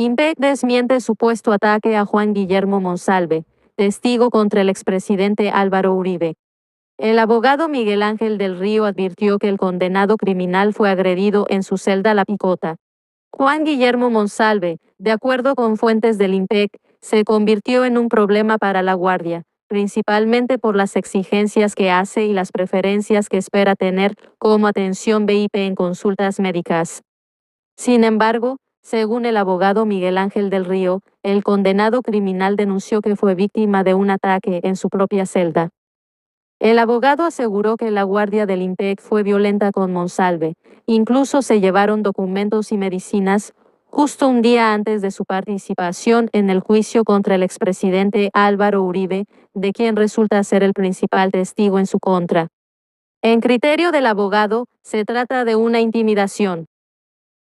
INPEC desmiente supuesto ataque a Juan Guillermo Monsalve, testigo contra el expresidente Álvaro Uribe. El abogado Miguel Ángel del Río advirtió que el condenado criminal fue agredido en su celda La Picota. Juan Guillermo Monsalve, de acuerdo con fuentes del INPEC, se convirtió en un problema para la Guardia, principalmente por las exigencias que hace y las preferencias que espera tener como atención VIP en consultas médicas. Sin embargo, según el abogado Miguel Ángel del Río, el condenado criminal denunció que fue víctima de un ataque en su propia celda. El abogado aseguró que la guardia del INPEC fue violenta con Monsalve, incluso se llevaron documentos y medicinas justo un día antes de su participación en el juicio contra el expresidente Álvaro Uribe, de quien resulta ser el principal testigo en su contra. En criterio del abogado, se trata de una intimidación.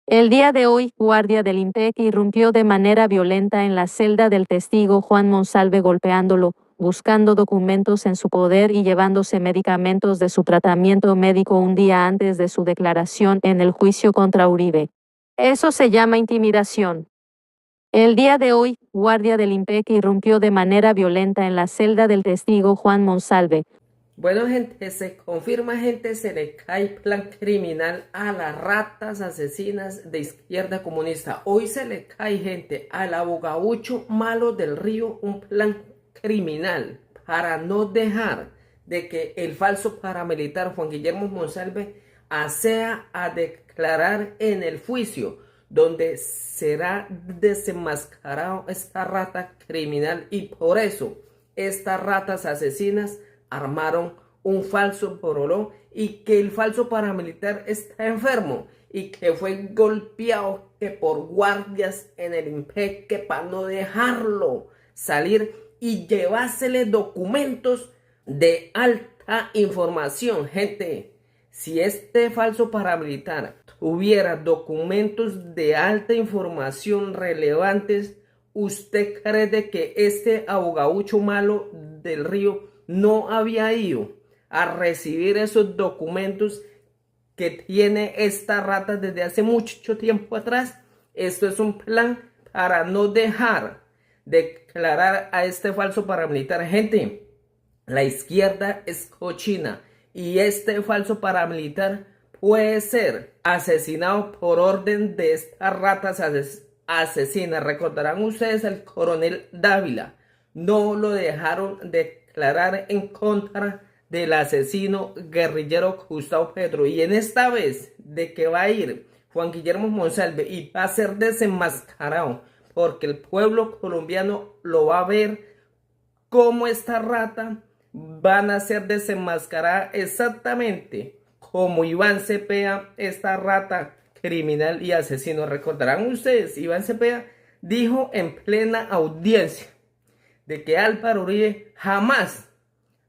El día de hoy, guardia del INPEC irrumpió de manera violenta en la celda del testigo Juan Monsalve golpeándolo, buscando documentos en su poder y llevándose medicamentos de su tratamiento médico un día antes de su declaración en el juicio contra Uribe. Eso se llama intimidación. El día de hoy, guardia del INPEC irrumpió de manera violenta en la celda del testigo Juan Monsalve. Bueno, gente, se confirma, gente, se le cae plan criminal a las ratas asesinas de izquierda comunista. Hoy se le cae, gente, al abogaucho Malo del Río un plan criminal para no dejar de que el falso paramilitar Juan Guillermo Monsalve acceda a declarar en el juicio donde será desenmascarado esta rata criminal, y por eso estas ratas asesinas armaron un falso boroló y que el falso paramilitar está enfermo y que fue golpeado que por guardias en el INPEC que para no dejarlo salir y llevársele documentos de alta información. Gente, si este falso paramilitar tuviera documentos de alta información relevantes, ¿usted cree de que este abogaucho Malo del Río no había ido a recibir esos documentos que tiene esta rata desde hace mucho tiempo atrás? Esto es un plan para no dejar declarar a este falso paramilitar. Gente, la izquierda es cochina y este falso paramilitar puede ser asesinado por orden de estas ratas asesinas. Recordarán ustedes al coronel Dávila. No lo dejaron declarar en contra del asesino guerrillero Gustavo Petro. Y en esta vez de que va a ir Juan Guillermo Monsalve y va a ser desenmascarado, porque el pueblo colombiano lo va a ver como esta rata van a ser desenmascaradas exactamente como Iván Cepeda, esta rata criminal y asesino. Recordarán ustedes, Iván Cepeda dijo en plena audiencia de que Álvaro Uribe jamás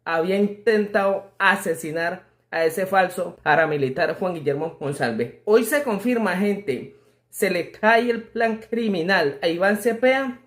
había intentado asesinar a ese falso paramilitar Juan Guillermo Monsalve. Hoy se confirma, gente, se le cae el plan criminal a Iván Cepeda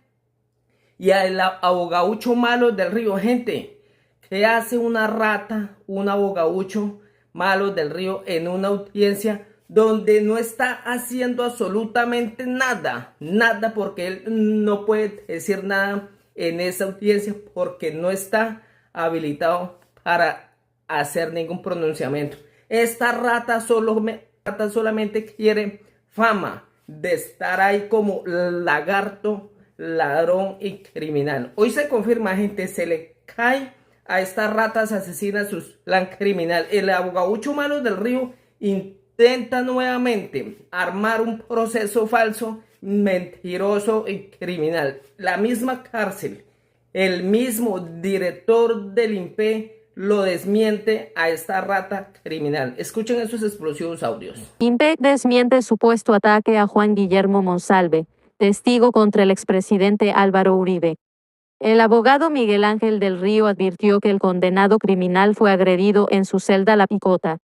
y al abogaucho Malo del Río. Gente, ¿qué hace una rata, un abogaucho Malo del Río en una audiencia donde no está haciendo absolutamente nada? Nada, porque él no puede decir nada en esa audiencia porque no está habilitado para hacer ningún pronunciamiento. Esta rata solamente quiere fama de estar ahí como lagarto, ladrón y criminal. Hoy se confirma, gente, se le cae a estas ratas asesinas su plan criminal. El abogaucho Malo del Río intenta nuevamente armar un proceso falso, mentiroso y criminal. La misma cárcel, el mismo director del INPEC lo desmiente a esta rata criminal. Escuchen esos explosivos audios. INPEC desmiente supuesto ataque a Juan Guillermo Monsalve, testigo contra el expresidente Álvaro Uribe. El abogado Miguel Ángel del Río advirtió que el condenado criminal fue agredido en su celda La Picota.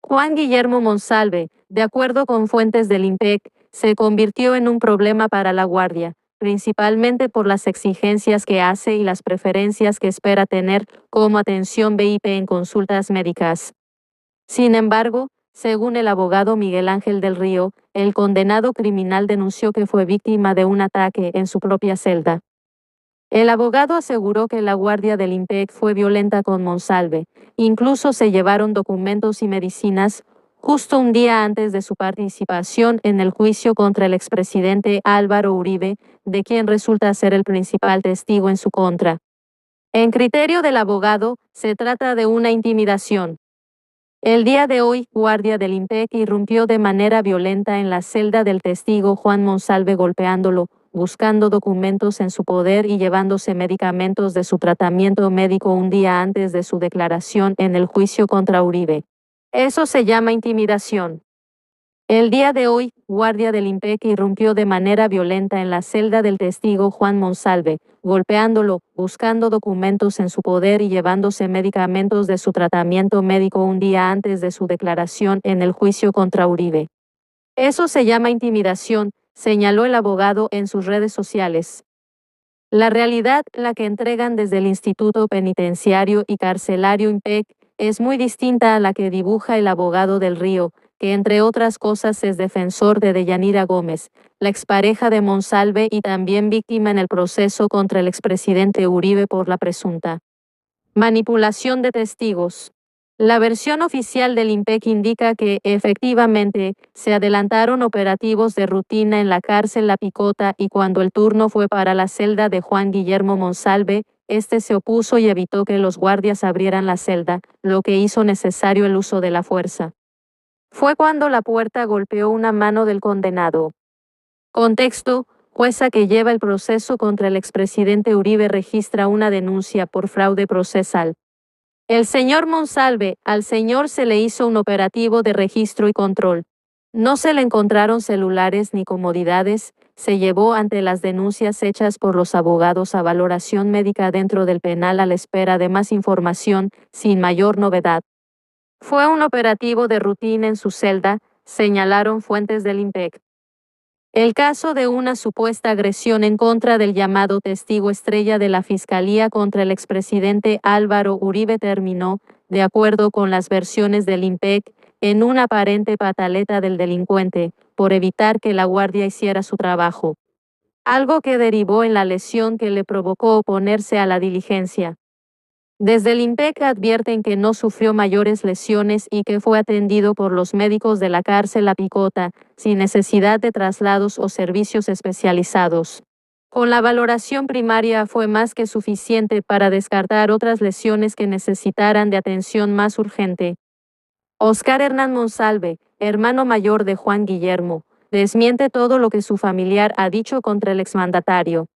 Juan Guillermo Monsalve, de acuerdo con fuentes del INPEC, se convirtió en un problema para la Guardia, principalmente por las exigencias que hace y las preferencias que espera tener como atención VIP en consultas médicas. Sin embargo, Según el abogado Miguel Ángel del Río, el condenado criminal denunció que fue víctima de un ataque en su propia celda. El abogado aseguró que la guardia del IMPEC fue violenta con Monsalve, incluso se llevaron documentos y medicinas justo un día antes de su participación en el juicio contra el expresidente Álvaro Uribe, de quien resulta ser el principal testigo en su contra. En criterio del abogado, se trata de una intimidación. El día de hoy, guardia del IMPEC irrumpió de manera violenta en la celda del testigo Juan Monsalve golpeándolo, buscando documentos en su poder y llevándose medicamentos de su tratamiento médico un día antes de su declaración en el juicio contra Uribe. Eso se llama intimidación. El día de hoy, guardia del IMPEC irrumpió de manera violenta en la celda del testigo Juan Monsalve, golpeándolo, buscando documentos en su poder y llevándose medicamentos de su tratamiento médico un día antes de su declaración en el juicio contra Uribe. Eso se llama intimidación, señaló el abogado en sus redes sociales. La realidad, la que entregan desde el Instituto Penitenciario y Carcelario IMPEC, es muy distinta a la que dibuja el abogado del Río, que entre otras cosas es defensor de Deyanira Gómez, la expareja de Monsalve y también víctima en el proceso contra el expresidente Uribe por la presunta manipulación de testigos. La versión oficial del IMPEC indica que, efectivamente, se adelantaron operativos de rutina en la cárcel La Picota y cuando el turno fue para la celda de Juan Guillermo Monsalve, este se opuso y evitó que los guardias abrieran la celda, lo que hizo necesario el uso de la fuerza. Fue cuando la puerta golpeó una mano del condenado. Contexto: jueza que lleva el proceso contra el expresidente Uribe registra una denuncia por fraude procesal. El señor Monsalve, al señor se le hizo un operativo de registro y control. No se le encontraron celulares ni comodidades, se llevó ante las denuncias hechas por los abogados a valoración médica dentro del penal a la espera de más información, sin mayor novedad. Fue un operativo de rutina en su celda, señalaron fuentes del IMPEC. El caso de una supuesta agresión en contra del llamado testigo estrella de la Fiscalía contra el expresidente Álvaro Uribe terminó, de acuerdo con las versiones del IMPEC, en una aparente pataleta del delincuente, por evitar que la guardia hiciera su trabajo. Algo que derivó en la lesión que le provocó oponerse a la diligencia. Desde el IMPEC advierten que no sufrió mayores lesiones y que fue atendido por los médicos de la cárcel La Picota, sin necesidad de traslados o servicios especializados. Con la valoración primaria fue más que suficiente para descartar otras lesiones que necesitaran de atención más urgente. Oscar Hernán Monsalve, hermano mayor de Juan Guillermo, desmiente todo lo que su familiar ha dicho contra el exmandatario.